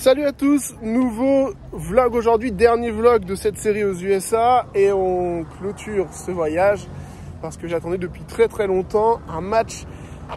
Salut à tous, nouveau vlog aujourd'hui, dernier vlog de cette série aux USA et on clôture ce voyage parce que j'attendais depuis très longtemps un match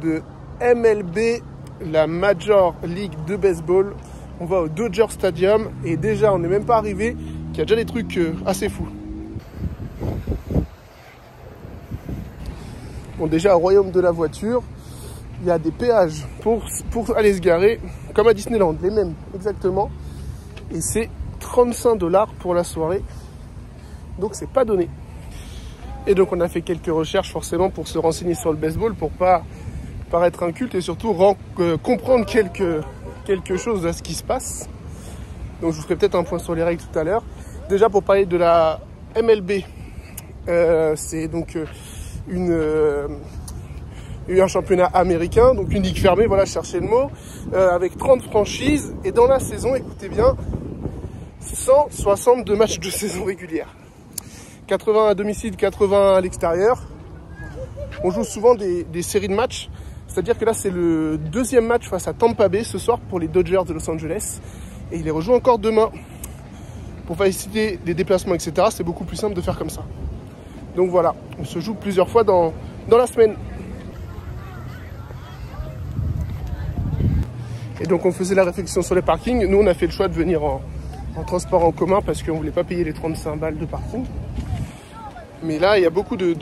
de MLB, la Major League de baseball. On va au Dodger Stadium et déjà on n'est même pas arrivé, qu'il y a déjà des trucs assez fous. Bon, déjà au royaume de la voiture, il y a des péages pour aller se garer, comme à Disneyland, les mêmes exactement. Et c'est 35 $ pour la soirée. Donc c'est pas donné. Et donc on a fait quelques recherches forcément pour se renseigner sur le baseball, pour pas paraître inculte et surtout comprendre quelque chose de ce qui se passe. Donc je vous ferai peut-être un point sur les règles tout à l'heure. Déjà pour parler de la MLB, c'est donc un championnat américain, donc une ligue fermée, voilà, je cherchais le mot, avec 30 franchises, et dans la saison, écoutez bien, 162 matchs de saison régulière. 80 à domicile, 80 à l'extérieur. On joue souvent des séries de matchs, c'est-à-dire que là, c'est le deuxième match face à Tampa Bay ce soir pour les Dodgers de Los Angeles, et il les rejoue encore demain. Pour faciliter les déplacements, etc., c'est beaucoup plus simple de faire comme ça. Donc voilà, on se joue plusieurs fois dans la semaine. Et donc on faisait la réflexion sur les parkings. Nous on a fait le choix de venir en transport en commun parce qu'on ne voulait pas payer les 35 balles de parking. Mais là il y a beaucoup de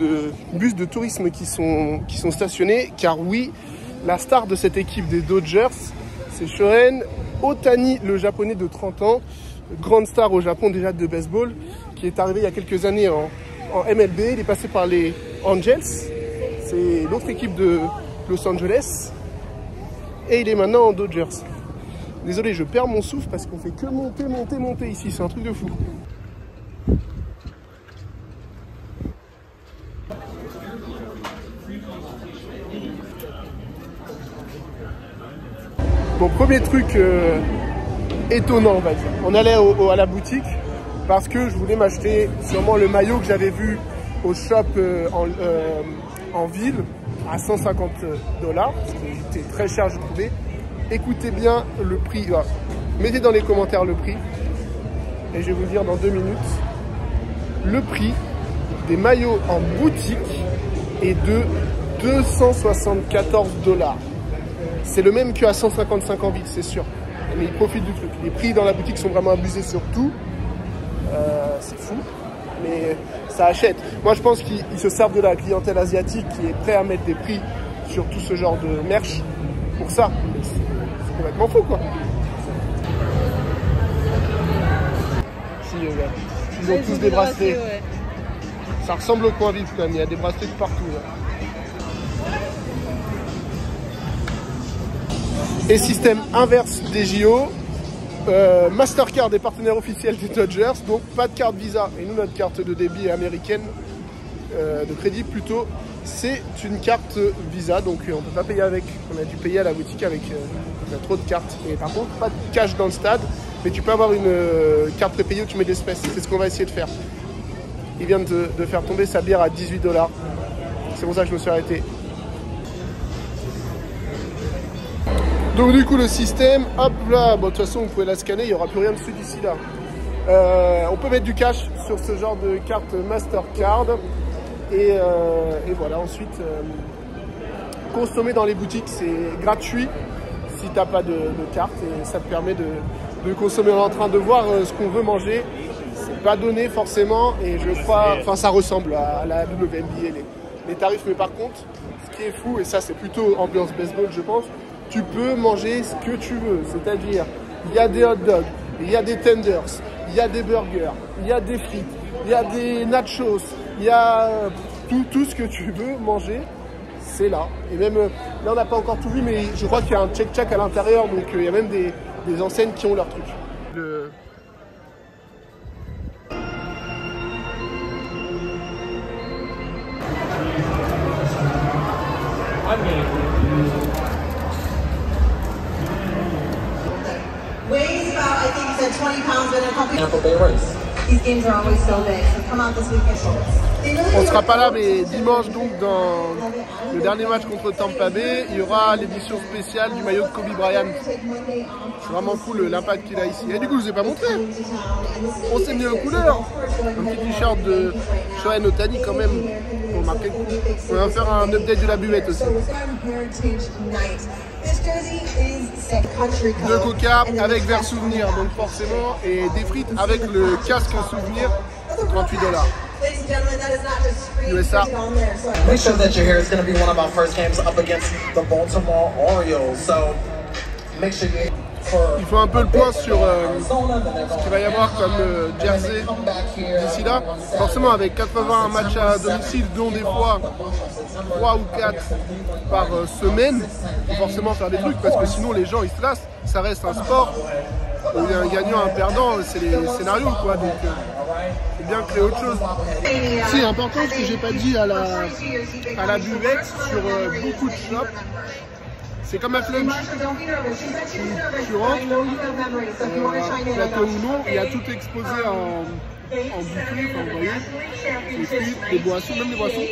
bus de tourisme qui sont stationnés. Car oui, la star de cette équipe des Dodgers, c'est Shohei Ohtani, le japonais de 30 ans. Grande star au Japon déjà de baseball, qui est arrivé il y a quelques années en MLB. Il est passé par les Angels, c'est l'autre équipe de Los Angeles. Et il est maintenant en Dodgers. Désolé, je perds mon souffle parce qu'on fait que monter ici. C'est un truc de fou. Bon, premier truc étonnant, on va dire. On allait à la boutique parce que je voulais m'acheter sûrement le maillot que j'avais vu au shop en ville à 150 $, ce qui était très cher, je trouvais. Écoutez bien le prix, mettez dans les commentaires le prix, et je vais vous dire dans 2 minutes. Le prix des maillots en boutique est de 274 $. C'est le même qu'à 155 en ville, c'est sûr, mais ils profitent du truc. Les prix dans la boutique sont vraiment abusés sur tout, c'est fou. Mais ça achète. Moi je pense qu'ils se servent de la clientèle asiatique qui est prêt à mettre des prix sur tout ce genre de merch pour ça. C'est complètement fou quoi. Si, ils ont tous des bracelets. Ouais. Ça ressemble au coin vif quand même, il y a des bracelets de partout. Là. Et système inverse des JO. Mastercard est partenaire officiel des Dodgers, donc pas de carte Visa. Et nous, notre carte de débit américaine, de crédit plutôt, c'est une carte Visa, donc on ne peut pas payer avec. On a dû payer à la boutique avec trop de cartes. Et par contre, pas de cash dans le stade, mais tu peux avoir une carte prépayée où tu mets de l'espèce. C'est ce qu'on va essayer de faire. Il vient de faire tomber sa bière à 18 $. C'est pour ça que je me suis arrêté. Donc du coup le système, hop là, bon, de toute façon vous pouvez la scanner, il n'y aura plus rien dessus d'ici là. On peut mettre du cash sur ce genre de carte Mastercard. Et voilà, ensuite, consommer dans les boutiques, c'est gratuit si tu n'as pas de carte. Et ça te permet de consommer. On est en train de voir ce qu'on veut manger. C'est pas donné forcément. Et je crois, enfin ça ressemble à la WNBA, les tarifs. Mais par contre, ce qui est fou, et ça c'est plutôt ambiance baseball je pense, tu peux manger ce que tu veux, c'est-à-dire il y a des hot dogs, il y a des tenders, il y a des burgers, il y a des frites, il y a des nachos, il y a tout ce que tu veux manger, c'est là. Et même là on n'a pas encore tout vu, mais je crois qu'il y a un check-check à l'intérieur, donc il y a même des enseignes qui ont leur truc. Weighs about, I think you said 20 pounds, but a couple. Tampa Bay race. These games are always so big, so come out this weekend, folks. On ne sera pas là, mais dimanche, donc, dans le dernier match contre Tampa Bay, il y aura l'édition spéciale du maillot de Kobe Bryant. C'est vraiment cool l'impact qu'il a ici. Et du coup, je vous ai pas montré. On s'est mis en couleur. Un petit t-shirt de Shohei Ohtani quand même, pour marquer le coup. On va faire un update de la buvette aussi. De coca avec verre souvenir, donc forcément, et des frites avec le casque souvenir, $38. USA. Make sure that you're here. It's going to be one of our first games up against the Baltimore Orioles. So make sure you're Il faut un peu le point sur ce qu'il va y avoir comme jersey d'ici là. Forcément, avec 81 matchs à domicile, dont des fois 3 ou 4 par semaine, il faut forcément faire des trucs parce que sinon les gens ils se lassent. Ça reste un sport où il y a un gagnant, un perdant, c'est les scénarios quoi. Donc c'est bien créer autre chose. C'est important ce que j'ai pas dit à la buvette sur beaucoup de shops. C'est comme un flunch. Tu rentres, plateau ou non, il y a tout exposé en bouffée, enfin, vous voyez, des frites, des boissons, même des boissons.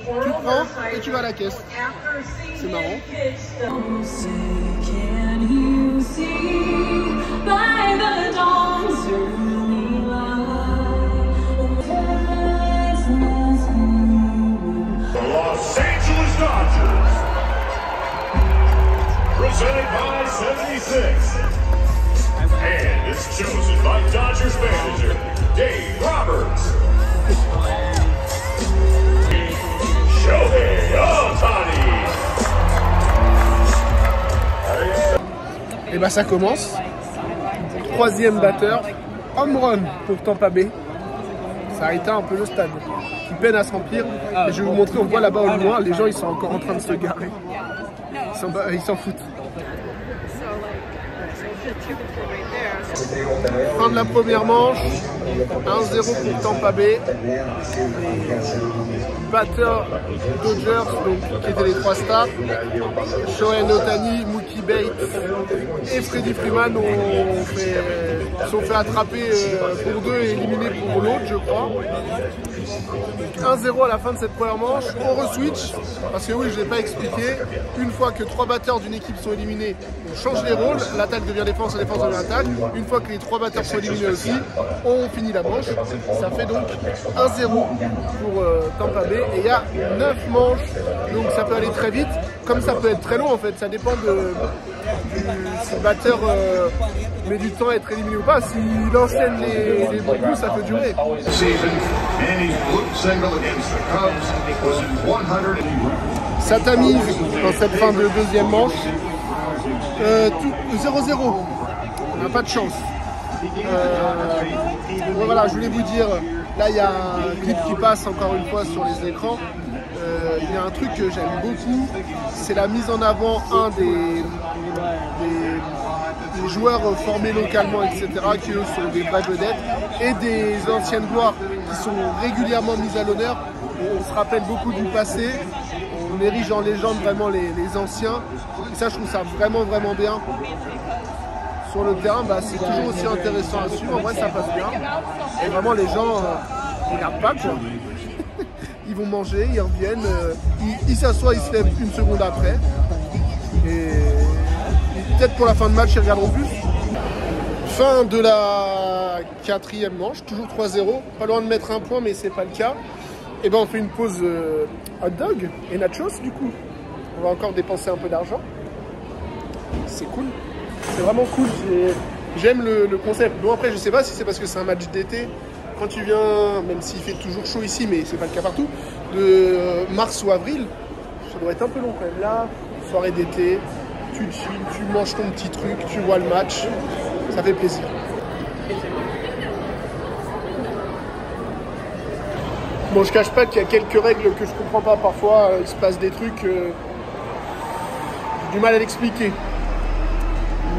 Tu prends et tu vas à la caisse. C'est marrant. Los Angeles Dodgers, presented by 76, and is chosen by Dodgers manager Dave Roberts. Shohei Ohtani. Et bah ça commence. Troisième batteur, home run pour Tampa Bay. Ça a éteint un peu le stade, qui peine à se remplir. Et je vais vous montrer, on voit là-bas au loin, les gens ils sont encore en train de se garer. Ils s'en foutent. Fin de la première manche, 1-0 pour Tampa Bay. Batteur Dodgers, donc, qui étaient les 3 stars. Shohei Ohtani, Mookie Betts et Freddie Freeman sont fait attraper pour 2 et éliminés pour l'autre, je crois. 1-0 à la fin de cette première manche, on re-switch, parce que oui, je ne l'ai pas expliqué, une fois que 3 batteurs d'une équipe sont éliminés, on change les rôles, l'attaque devient défense, la défense devient attaque, une fois que les 3 batteurs sont éliminés aussi, on finit la manche, ça fait donc 1-0 pour Tampa Bay, et il y a 9 manches, donc ça peut aller très vite, comme ça peut être très long en fait, ça dépend si le batteur met du temps à être éliminé ou pas, s'il enchaîne les bons coups, ça peut durer. Ça tamise dans cette fin de deuxième manche. 0-0. On n'a pas de chance. Voilà, je voulais vous dire, là il y a un clip qui passe encore une fois sur les écrans. Il y a un truc que j'aime beaucoup, c'est la mise en avant des joueurs formés localement, etc., qui eux sont des vraies vedettes, et des anciennes gloires qui sont régulièrement mises à l'honneur. On se rappelle beaucoup du passé, on érige en légende vraiment les anciens, et ça je trouve ça vraiment bien. Sur le terrain, bah, c'est toujours aussi intéressant à suivre, en vrai ça passe bien, et vraiment les gens ne regardent pas quoi. Ils vont manger, ils reviennent, ils s'assoient, ils se lèvent une seconde après, et peut-être pour la fin de match ils regarderont plus. Fin de la 4e manche, toujours 3-0, pas loin de mettre un point mais c'est pas le cas. Et ben on fait une pause hot dog et nachos du coup. On va encore dépenser un peu d'argent. C'est cool, c'est vraiment cool, j'aime le concept. Bon après je sais pas si c'est parce que c'est un match d'été. Quand tu viens, même s'il fait toujours chaud ici, mais c'est pas le cas partout, de mars ou avril, ça doit être un peu long quand même. Là, soirée d'été, tu chill, tu manges ton petit truc, tu vois le match, ça fait plaisir. Bon, je cache pas qu'il y a quelques règles que je comprends pas parfois, il se passe des trucs, j'ai du mal à l'expliquer.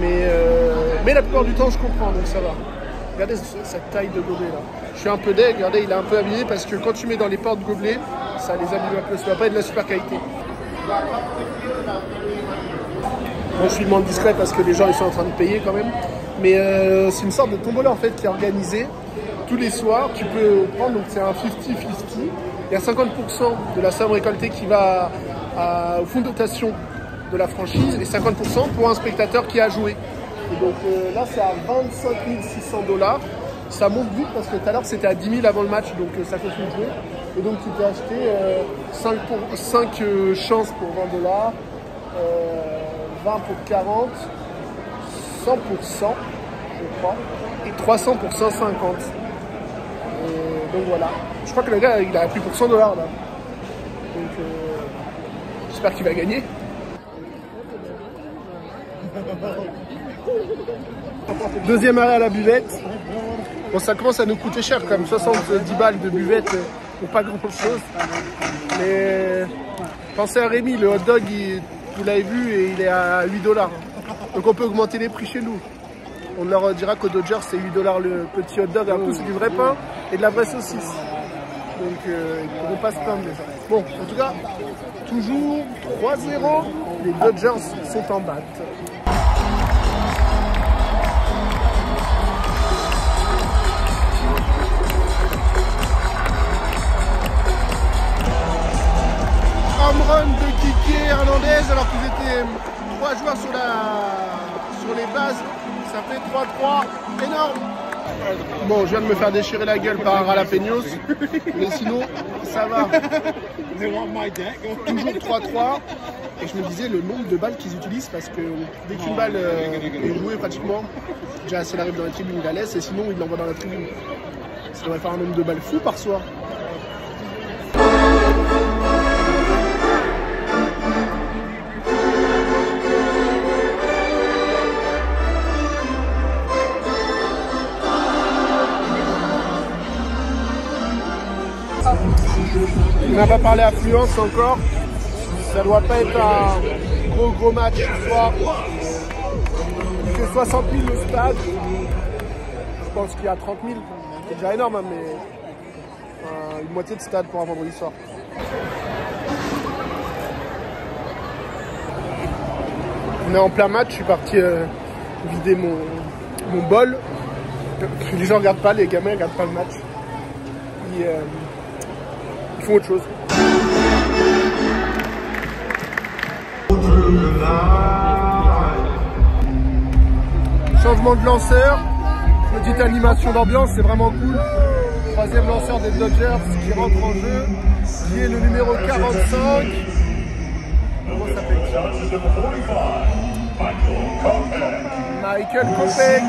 Mais la plupart du temps, je comprends, donc ça va. Regardez cette taille de gobelet là. Je suis un peu deg, regardez, il est un peu abîmé parce que quand tu mets dans les portes gobelets, ça les abîme un peu, ça va pas être de la super qualité. Bon, je suis moins discret parce que les gens ils sont en train de payer quand même. Mais c'est une sorte de tombola en fait qui est organisée tous les soirs. Tu peux prendre, donc c'est un 50-50. il y a 50% de la somme récoltée qui va au fonds de dotation de la franchise et 50% pour un spectateur qui a joué. Et donc là, c'est à 25 600 $. Ça monte vite parce que tout à l'heure, c'était à 10 000 avant le match, donc ça continue de jouer. Et donc, tu peux acheter 5 chances pour 20 $, 20 pour 40, 100 pour 100, je crois, et 300 pour 150. Donc voilà. Je crois que le gars, il a pris pour 100 $ là. Donc j'espère qu'il va gagner. Deuxième arrêt à la buvette. Bon, ça commence à nous coûter cher quand même, 70 balles de buvette pour pas grand chose. Mais pensez à Rémi, le hot dog, vous l'avez vu, et il est à 8 $. Donc on peut augmenter les prix chez nous. On leur dira qu'au Dodgers, c'est 8 $ le petit hot dog. En plus, c'est du vrai pain et de la vraie saucisse. Donc ils ne pourront pas se plaindre déjà. Bon, en tout cas, toujours 3-0. Les Dodgers sont en batte. Home run de Kike Hernandez alors qu'ils étaient 3 joueurs sur les bases. Ça fait 3-3, énorme. Bon, je viens de me faire déchirer la gueule par Jalapenos, mais sinon, ça va. Toujours 3-3. Et je me disais le nombre de balles qu'ils utilisent parce que dès qu'une balle est jouée pratiquement, déjà si elle arrive dans la tribune, il la laisse et sinon il l'envoie dans la tribune. Ça devrait faire un nombre de balles fou par soir. On n'a pas parlé affluence encore. Ça doit pas être un gros match ce soir. Il fait 60 000 le stade. Je pense qu'il y a 30 000. C'est déjà énorme, hein, mais une moitié de stade pour un vendredi soir. On est en plein match. Je suis parti vider mon bol. Les gens regardent pas, les gamins regardent pas le match. Ils font autre chose. Changement de lanceur, petite animation d'ambiance, c'est vraiment cool. Troisième lanceur des Dodgers qui rentre en jeu, qui est le numéro 45. Comment s'appelle-t-il? Michael Kopech.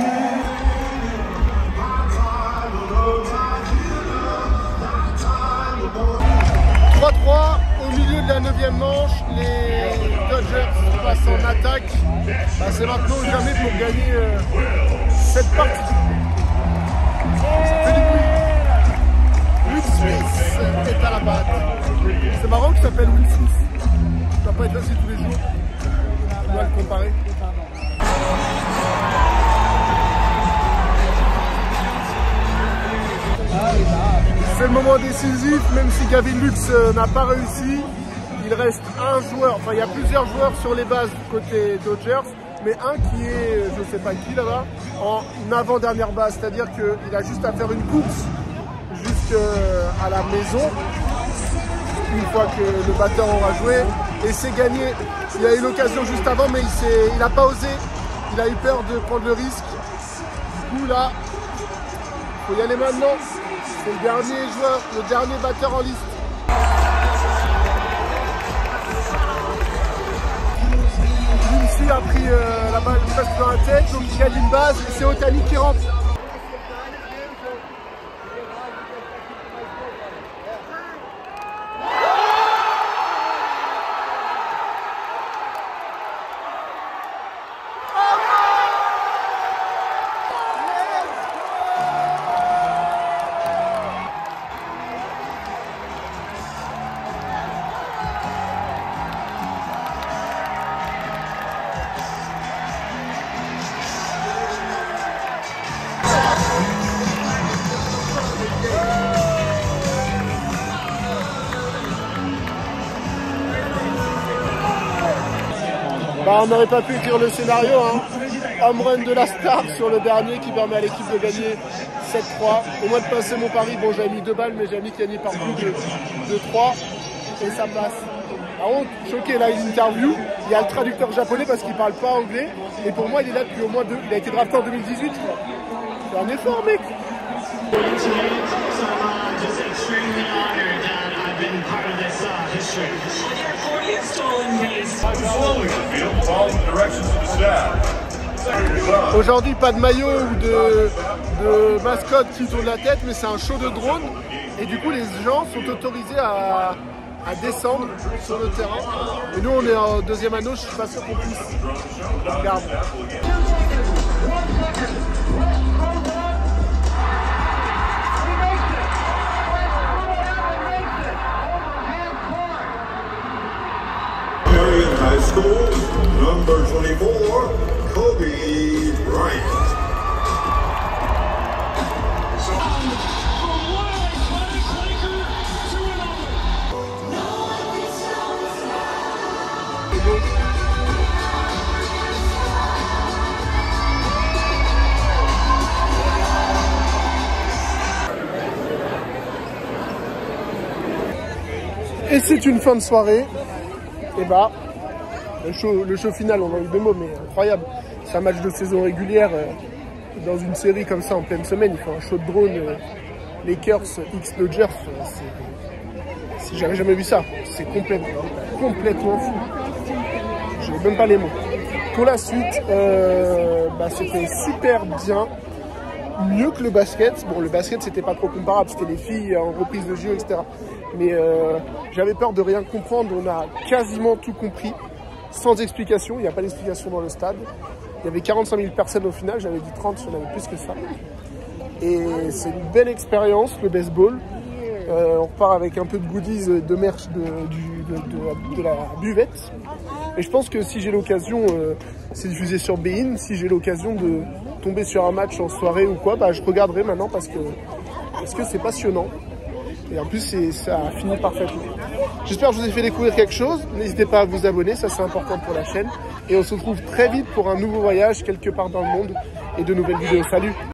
3-3 au milieu de la 9e manche, les Dodgers passent en attaque. Bah, c'est maintenant ou jamais pour gagner cette partie. Ça fait du bruit. Will Smith est à la batte. C'est marrant qu'il s'appelle Will Smith. Ça va pas être facile tous les jours. On doit le comparer. C'est le moment décisif, même si Gavin Lux n'a pas réussi. Il reste un joueur, enfin il y a plusieurs joueurs sur les bases côté Dodgers, mais un qui est, je ne sais pas qui là-bas, en avant-dernière base. C'est-à-dire qu'il a juste à faire une course jusqu'à la maison, une fois que le batteur aura joué, et c'est gagné. Il a eu l'occasion juste avant, mais il n'a pas osé. Il a eu peur de prendre le risque. Du coup là, il faut y aller maintenant. C'est le dernier joueur, le dernier batteur en liste. Lindsay a pris la balle presque dans la tête, donc il gagne une base et c'est Ohtani qui rentre. Bah, on n'aurait pas pu écrire le scénario, hein. Home run de la star sur le dernier qui permet à l'équipe de gagner 7-3. Au moins de passer mon pari, bon j'avais mis 2 balles, mais j'avais mis qu'il gagnait par plus de 3. Et ça passe. Par contre, choqué là, une interview, il y a le traducteur japonais parce qu'il parle pas anglais. Et pour moi, il est là depuis au moins 2. Il a été drafté en 2018. C'est un effort, mec. Aujourd'hui, pas de maillot ou de mascotte qui tourne la tête, mais c'est un show de drone. Et du coup, les gens sont autorisés à descendre sur le terrain. Et nous, on est en deuxième anneau, je suis pas sûr qu'on puisse. Regarde. High School, number 24, Kobe Bryant. Et c'est une fin de soirée. Et bah, le show final, on a eu 2 mots, mais incroyable. C'est un match de saison régulière. Dans une série comme ça en pleine semaine, il faut un show de drone. Lakers X Dodgers, j'avais jamais vu ça. C'est complètement fou. Je n'ai même pas les mots. Pour la suite, c'était super bien. Mieux que le basket. Bon, le basket, c'était pas trop comparable. C'était les filles en reprise de jeu, etc. Mais j'avais peur de rien comprendre. On a quasiment tout compris. Sans explication. Il n'y a pas d'explication dans le stade. Il y avait 45 000 personnes au final. J'avais dit 30, il y en avait plus que ça. Et c'est une belle expérience, le baseball. On repart avec un peu de goodies de merch de la buvette. Et je pense que si j'ai l'occasion, c'est diffusé sur Bein, si j'ai l'occasion de tomber sur un match en soirée ou quoi, bah, je regarderai maintenant parce que c'est passionnant. Et en plus, ça a fini parfaitement. J'espère que je vous ai fait découvrir quelque chose. N'hésitez pas à vous abonner, ça c'est important pour la chaîne. Et on se retrouve très vite pour un nouveau voyage quelque part dans le monde et de nouvelles vidéos. Salut!